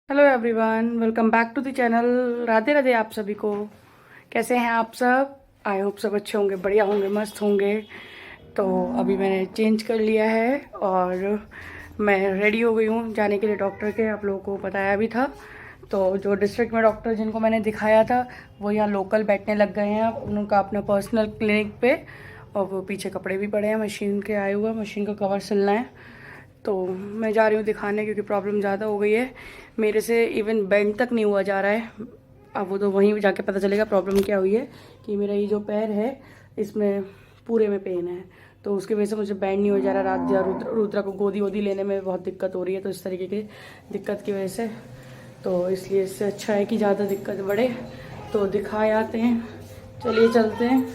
Hello everyone, welcome back to the channel. Radhe Radhe आप सभी को। कैसे हैं आप सब? आई होप सब अच्छे होंगे, बढ़िया होंगे, मस्त होंगे। तो अभी मैंने चेंज कर लिया है और मैं रेडी हो गई हूँ जाने के लिए डॉक्टर के। आप लोगों को बताया भी था। तो जो डिस्ट्रिक्ट में डॉक्टर जिनको मैंने दिखाया था वो यहाँ लोकल बैठने लग गए हैं उनका अपना पर्सनल क्लिनिक पे। और वो पीछे कपड़े भी पड़े हैं, मशीन के आए हुआ, मशीन का कवर सिलना है। तो मैं जा रही हूँ दिखाने क्योंकि प्रॉब्लम ज़्यादा हो गई है। मेरे से इवन बेंड तक नहीं हुआ जा रहा है। अब वो तो वहीं जाके पता चलेगा प्रॉब्लम क्या हुई है। कि मेरा ये जो पैर है इसमें पूरे में पेन है, तो उसकी वजह से मुझे बैंड नहीं हो जा रहा। रात या रुद्रा को गोदी वोदी लेने में बहुत दिक्कत हो रही है। तो इस तरीके की दिक्कत की वजह से, तो इसलिए इससे अच्छा है कि ज़्यादा दिक्कत बढ़े तो दिखाए आते हैं। चलिए चलते हैं।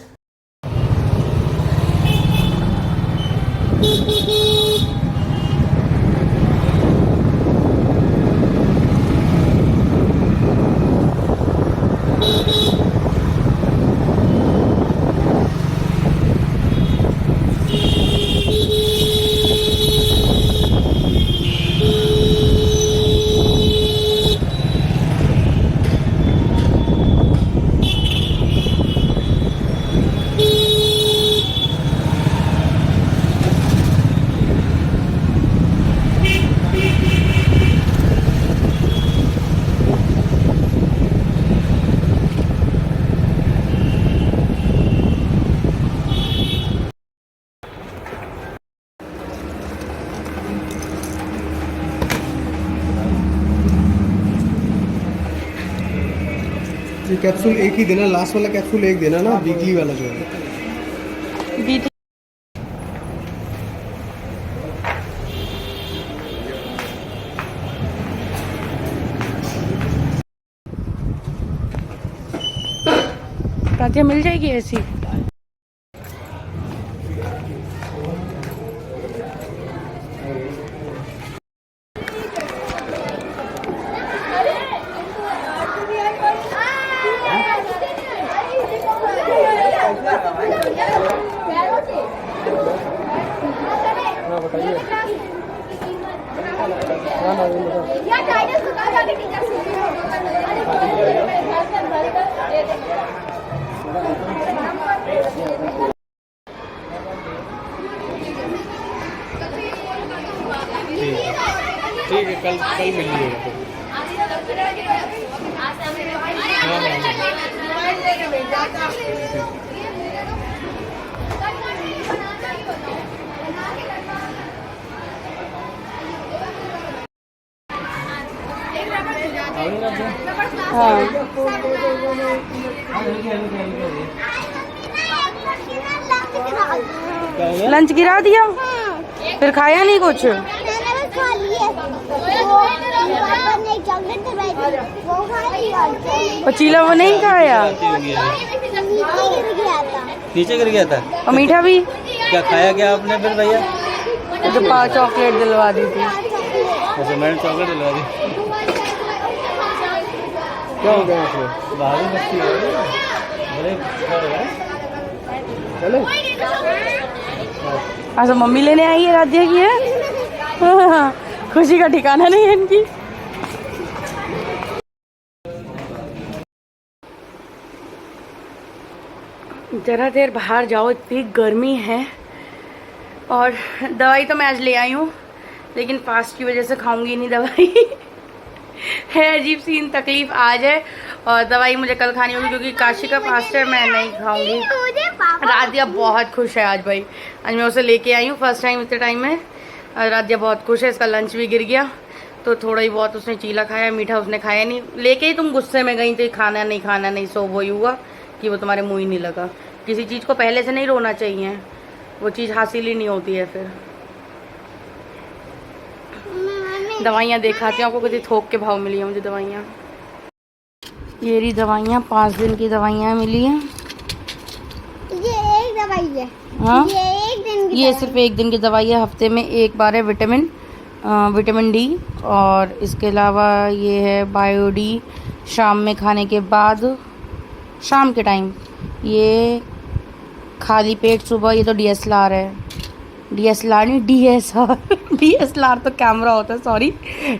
ये कैप्सूल एक ही देना, लास्ट वाला कैप्सूल एक देना ना, वीकली वाला जो है। बीच रातिया मिल जाएगी ऐसी। ठीक है, कल मिल लीजिएगा। हाँ, लंच गिरा दिया, फिर खाया नहीं कुछ। पचीला वो नहीं खाया, नीचे गिर गया था। और मीठा भी। क्या खाया क्या आपने फिर भैया? मुझे 5 चॉकलेट दिलवा दी थी। अच्छा, मैंने चॉकलेट दिलवा दी। क्या हो गया इसमें? बाहरी मस्ती हो रही है। बड़े चले अच्छा, मम्मी लेने आई है राधिया की है। खुशी का ठिकाना नहीं है इनकी। जरा देर बाहर जाओ, इतनी गर्मी है। और दवाई तो मैं आज ले आई हूँ, लेकिन फास्ट की वजह से खाऊंगी नहीं दवाई। है अजीब सी तकलीफ आज है, और दवाई मुझे कल खानी होगी क्योंकि काशी का फास्ट है, मैं नहीं खाऊंगी। राधिया बहुत खुश है आज भाई। आज मैं उसे लेके आई हूँ फर्स्ट टाइम इतने टाइम में। राधिया बहुत खुश है, इसका लंच भी गिर गया तो थोड़ा ही बहुत उसने चीला खाया, मीठा उसने खाया नहीं। लेके ही तुम गुस्से में गई थी, खाना नहीं, सो वही हुआ कि वो तुम्हारे मुँह ही नहीं लगा। किसी चीज़ को पहले से नहीं रोना चाहिए, वो चीज़ हासिल ही नहीं होती है। फिर दवाइयाँ दिखाती हूँ आपको, कितनी थोक के भाव मिली है मुझे दवाइयाँ। ये रही दवाइयाँ, 5 दिन की दवाइयाँ मिली हैं। ये एक दवाई है। हाँ, ये एक दिन की ये सिर्फ 1 दिन की दवाई है। हफ्ते में 1 बार है विटामिन डी, और इसके अलावा ये है बायोडी शाम में खाने के बाद, शाम के टाइम। ये खाली पेट सुबह। ये तो DSLR है, DSLR नहीं DSR। DSLR तो कैमरा होता है, सॉरी,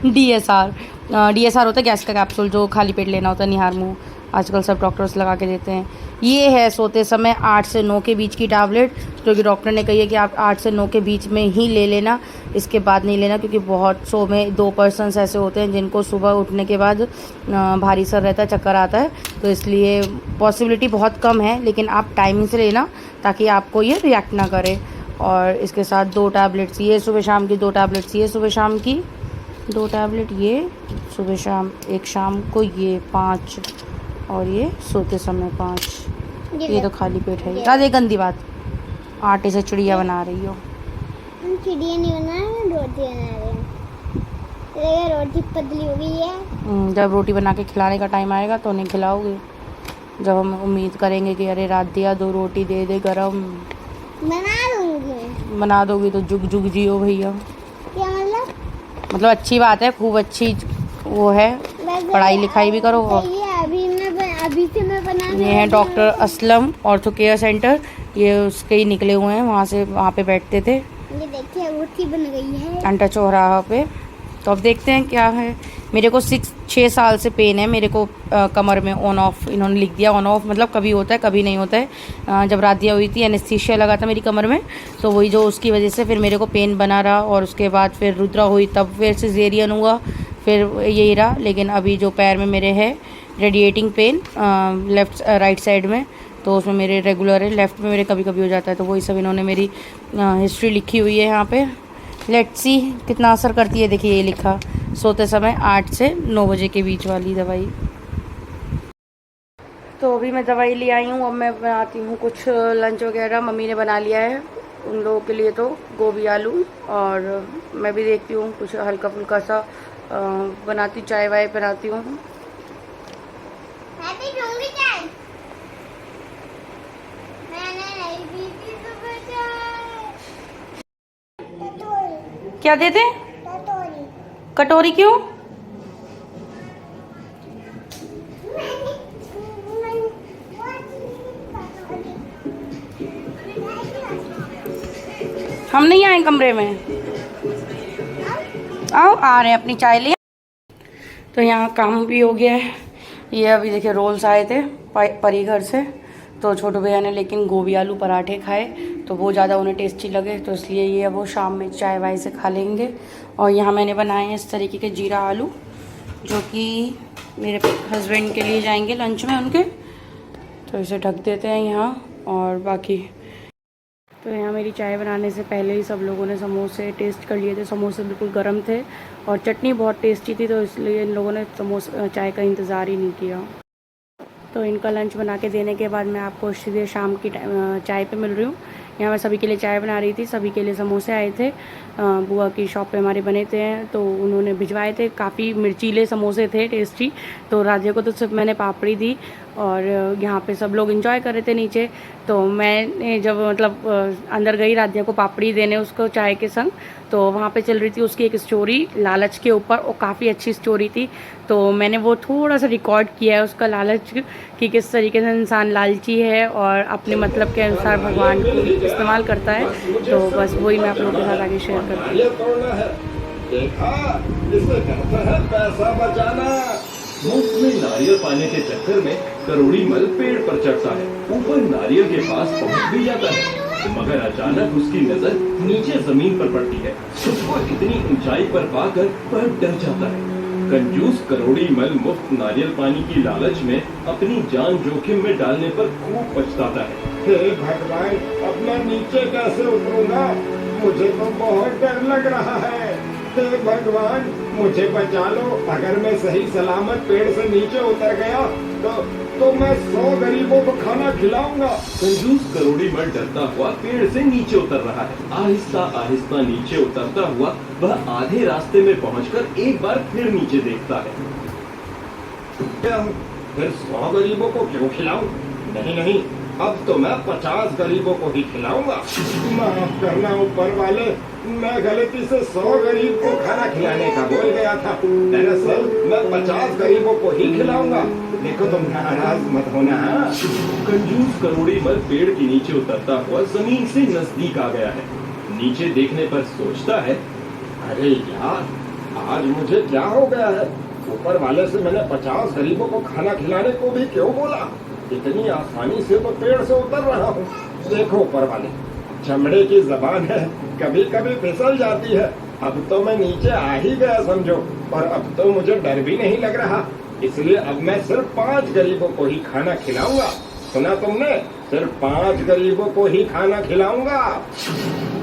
DSR। DSR होता है गैस का कैप्सूल, जो खाली पेट लेना होता है, निहारमू आजकल सब डॉक्टर्स लगा के देते हैं। ये है सोते समय 8 से 9 के बीच की टैबलेट, जो कि डॉक्टर ने कही है कि आप 8 से 9 के बीच में ही ले लेना, इसके बाद नहीं लेना, क्योंकि बहुत 100 में 2 पर्सन्स ऐसे होते हैं जिनको सुबह उठने के बाद भारी सर रहता है, चक्कर आता है, तो इसलिए पॉसिबिलिटी बहुत कम है, लेकिन आप टाइमिंग से लेना ताकि आपको ये रिएक्ट ना करे। और इसके साथ 2 टैबलेट्स ये सुबह शाम की, 2 टैबलेट्स ये सुबह शाम की, 2 टैबलेट ये सुबह शाम, एक शाम को, ये 5, और ये सोते समय 5। ये तो खाली पेट है। राधे गंदी बात, आटे से चिड़िया बना रही हो। हम चिड़िया नहीं बना रहे, रोटी बना रहे हैं। ये रोटी पतली हो गई है। जब रोटी बना के खिलाने का टाइम आएगा तो उन्हें खिलाओगे। जब हम उम्मीद करेंगे कि अरे राधिया 2 रोटी दे दे गरम, बना दूंगी। बना दोगी तो जुग जुग जियो भैया। क्या मतलब? मतलब अच्छी बात है, खूब अच्छी वो है, पढ़ाई लिखाई भी करो। और अभी से मैं बना ये है doctor Aslam ortho care centre, ये उसके ही निकले हुए हैं, वहाँ पे बैठते थे। ये देखिए रोटी बन गई है अंटा चौराहा पे। तो अब देखते हैं क्या है। मेरे को 6 साल से पेन है मेरे को कमर में, ऑन ऑफ इन्होंने लिख दिया, ऑन ऑफ मतलब कभी होता है कभी नहीं होता है। जब राधिया हुई थी एनेस्थीसिया लगा था मेरी कमर में, तो वही जो उसकी वजह से फिर मेरे को पेन बना रहा, और उसके बाद फिर रुद्रा हुई तब फिर सिजेरियन हुआ, फिर यही रहा। लेकिन अभी जो पैर में मेरे है radiating pain left right side में, तो उसमें मेरे रेगुलर है, लेफ़्ट में मेरे कभी कभी हो जाता है, तो वही सब इन्होंने मेरी हिस्ट्री लिखी हुई है यहाँ पे। लेट्स सी कितना असर करती है। देखिए ये लिखा सोते समय 8 से 9 बजे के बीच वाली दवाई। तो अभी मैं दवाई ले आई हूँ, अब मैं बनाती हूँ कुछ लंच वगैरह। मम्मी ने बना लिया है उन लोगों के लिए तो गोभी आलू, और मैं भी देखती हूँ कुछ हल्का फुल्का सा बनाती, चाय वाय बनाती हूँ। मैं भी दूंगी चाय। मैंने नहीं पी थी सुबह चाय। कटोरी। क्या देते? कटोरी। कटोरी क्यों? हम नहीं आए कमरे में, आओ आ रहे हैं, अपनी चाय ले। तो यहाँ काम भी हो गया है। ये अभी देखिए रोल्स आए थे परी घर से, तो छोटू भैया ने लेकिन गोभी आलू पराठे खाए, तो वो ज़्यादा उन्हें टेस्टी लगे, तो इसलिए ये वो शाम में चाय वाय से खा लेंगे। और यहाँ मैंने बनाए हैं इस तरीके के जीरा आलू, जो कि मेरे हस्बैंड के लिए जाएंगे लंच में उनके, तो इसे ढक देते हैं यहाँ। और बाकी तो यहाँ मेरी चाय बनाने से पहले ही सब लोगों ने समोसे टेस्ट कर लिए थे। समोसे बिल्कुल गर्म थे और चटनी बहुत टेस्टी थी, तो इसलिए इन लोगों ने चाय का इंतज़ार ही नहीं किया। तो इनका लंच बना के देने के बाद मैं आपको सीधे शाम की चाय पे मिल रही हूँ। यहाँ मैं सभी के लिए चाय बना रही थी, सभी के लिए समोसे आए थे, बुआ की शॉप पे हमारे बने थे, तो उन्होंने भिजवाए थे। काफ़ी मिर्चीले समोसे थे, टेस्टी। तो राधिया को तो सिर्फ मैंने पापड़ी दी, और यहाँ पे सब लोग एंजॉय कर रहे थे नीचे। तो मैंने जब मतलब अंदर गई राधिया को पापड़ी देने उसको चाय के संग, तो वहाँ पे चल रही थी उसकी एक स्टोरी लालच के ऊपर, और काफ़ी अच्छी स्टोरी थी। तो मैंने वो थोड़ा सा रिकॉर्ड किया है उसका लालच, कि किस तरीके से इंसान लालची है और अपने मतलब के अनुसार भगवान को इस्तेमाल करता है। तो बस वही मैं आप लोगों के साथ आगे शेयर करती हूँ। मुफ्त में नारियल पाने के चक्कर में करोड़ी मल पेड़ पर चढ़ता है, ऊपर नारियल के पास पहुंच भी जाता है, मगर अचानक उसकी नजर नीचे जमीन पर पड़ती है। उसको इतनी ऊंचाई पर पाकर वह डर जाता है। कंजूस करोड़ी मल मुफ्त नारियल पानी की लालच में अपनी जान जोखिम में डालने पर खूब पछताता है। हे भगवान, अब मैं नीचे कैसे उतरूंगा? मुझे तो बहुत डर लग रहा है। हे भगवान, मुझे बचा लो। अगर मैं सही सलामत पेड़ से नीचे उतर गया तो मैं 100 गरीबों को खाना खिलाऊंगा। कंजूस करोड़ी मल डरता हुआ पेड़ से नीचे उतर रहा है। आहिस्ता आहिस्ता नीचे उतरता हुआ वह आधे रास्ते में पहुंचकर एक बार फिर नीचे देखता है। फिर 100 गरीबों को क्यों खिलाऊं? नहीं नहीं, अब तो मैं 50 गरीबों को ही खिलाऊंगा। माफ करना ऊपर वाले, मैं गलती से 100 गरीब को खाना खिलाने का बोल गया था। दरअसल मैं 50 गरीबों को ही खिलाऊंगा। देखो तुम नाराज मत होना। कंजूस करोड़ी मल पेड़ के नीचे उतरता हुआ जमीन से नजदीक आ गया है। नीचे देखने पर सोचता है, अरे यार, आज मुझे क्या हो गया है? ऊपर वाले से मैंने 50 गरीबों को खाना खिलाने को भी क्यों बोला? इतनी आसानी से तो पेड़ से उतर रहा हूँ। देखो ऊपर वाले, चमड़े की जबान है, कभी कभी फिसल जाती है। अब तो मैं नीचे आ ही गया समझो, और अब तो मुझे डर भी नहीं लग रहा। इसलिए अब मैं सिर्फ 5 गरीबों को ही खाना खिलाऊंगा। सुना तुमने? सिर्फ 5 गरीबों को ही खाना खिलाऊंगा।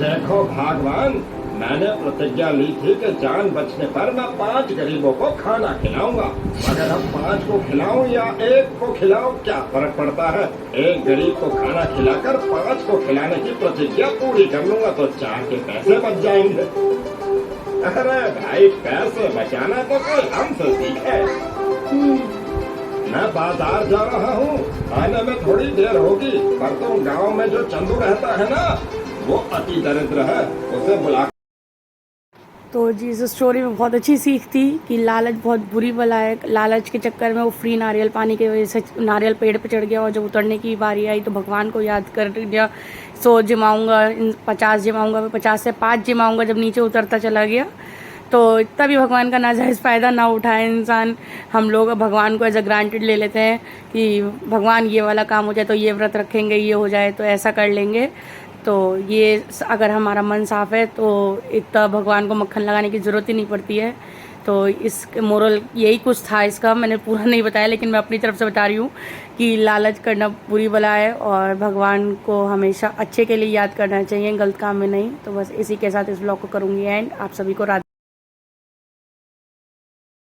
देखो भगवान, मैंने प्रतिज्ञा ली थी कि जान बचने पर मैं 5 गरीबों को खाना खिलाऊंगा। अगर अब 5 को खिलाऊं या 1 को खिलाऊं, क्या फर्क पड़ता है? 1 गरीब को खाना खिलाकर 5 को खिलाने की प्रतिज्ञा पूरी कर लूंगा तो 4 के पैसे बच जाएंगे। अरे भाई, पैसे बचाना तो कोई हमसे सीखे। मैं बाजार जा रहा हूँ, आने में थोड़ी देर होगी, पर तुम गांव में जो चंदू रहता है ना, वो अति दरिद्र है, उसे बुला। तो जी इस स्टोरी में बहुत अच्छी सीख थी कि लालच बहुत बुरी बला है। लालच के चक्कर में वो फ्री नारियल पानी की वजह से नारियल पेड़ पे चढ़ गया, और जब उतरने की बारी आई तो भगवान को याद कर दिया। 100 जिमाऊंगा, 50 जिमाऊंगा, 50 से 5 जिमाऊंगा। जब नीचे उतरता चला गया तो इतना भी भगवान का नाजायज़ फ़ायदा ना उठाए इंसान। हम लोग भगवान को एज अ ग्रांटेड ले लेते हैं कि भगवान ये वाला काम हो जाए तो ये व्रत रखेंगे, ये हो जाए तो ऐसा कर लेंगे। तो ये अगर हमारा मन साफ़ है तो इतना भगवान को मक्खन लगाने की ज़रूरत ही नहीं पड़ती है। तो इस मोरल यही कुछ था इसका। मैंने पूरा नहीं बताया, लेकिन मैं अपनी तरफ से बता रही हूँ कि लालच करना बुरी बला है, और भगवान को हमेशा अच्छे के लिए याद करना चाहिए, गलत काम में नहीं। तो बस इसी के साथ इस ब्लॉग को करूँगी एंड। आप सभी को रात